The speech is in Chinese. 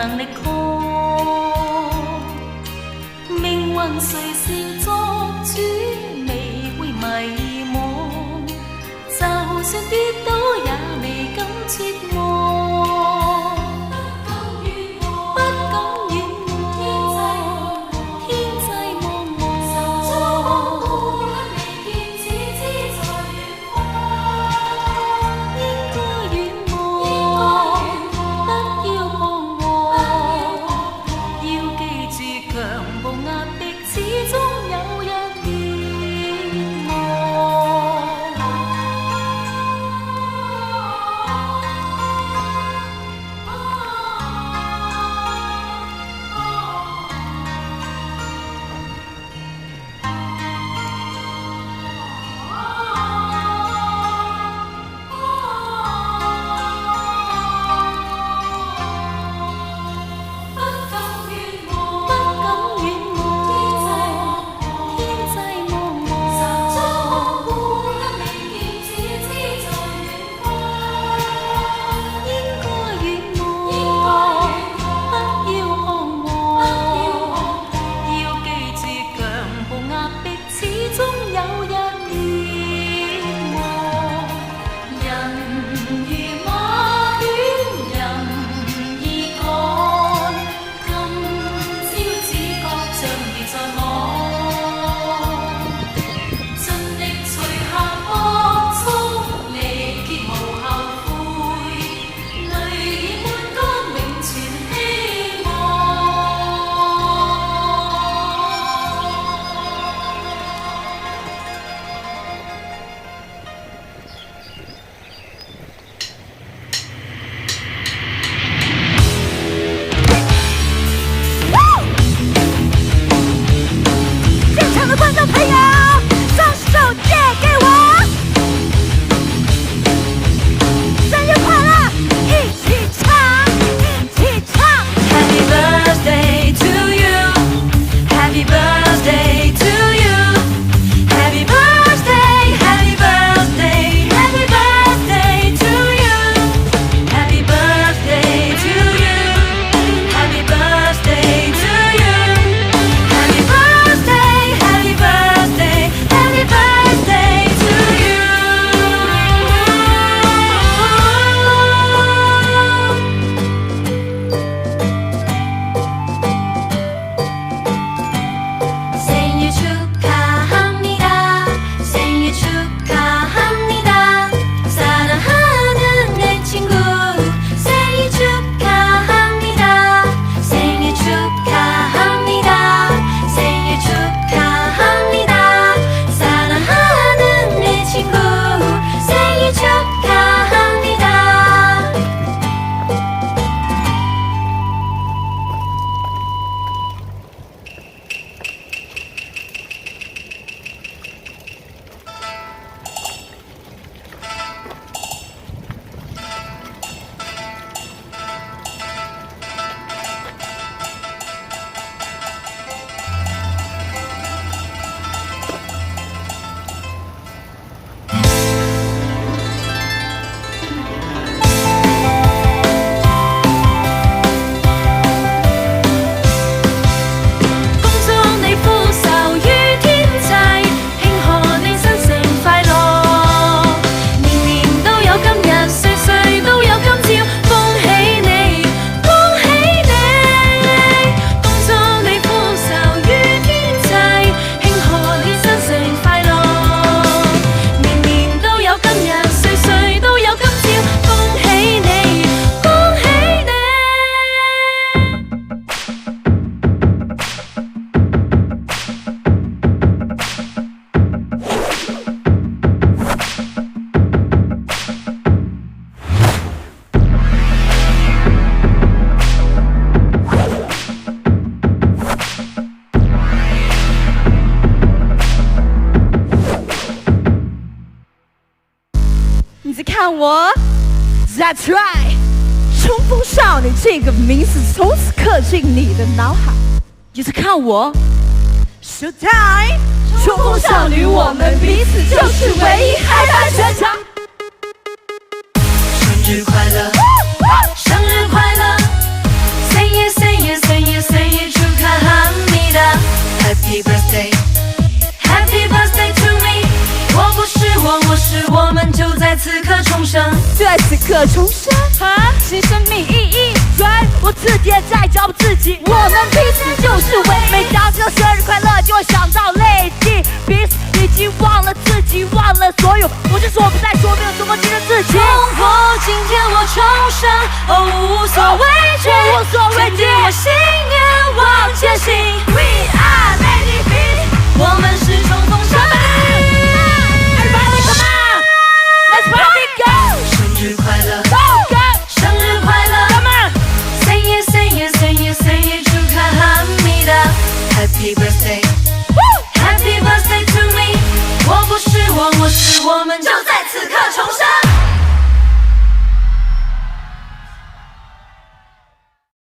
能力抗。命运谁是作主，未会迷惘。就算跌倒，也未敢绝望。不敢远望，天际茫茫，受遭光顾未见，只知在远方。应该远望，不要彷徨，要记住强暴压迫，始终有日灭亡。看我 ，That's right， 冲锋少女这个名字从此刻进你的脑海。你在看我 ，Show time， 冲锋少女，我们彼此就是唯一，嗨翻全场。生日快乐，生日快乐，3月生，就在此刻重生，新生命意义。对，我自己也在找自己，我们彼此就是唯一。每当这生日快乐，就会想到泪滴，彼此已经忘了自己，忘了所有。我就说不再说，没有说过记得自己。今天我重生，无所畏惧，无所畏惧，我信念往前行。We are Lady B， 我们是冲锋上的。Everybody come on， Let's party go！ 生日快乐 ，Go go！ 生日快乐 ，Come on！ Say it say it say it say it， 祝卡哈密达 Happy birthday，Happy birthday to me， 我不是我，我是我们，就在此刻。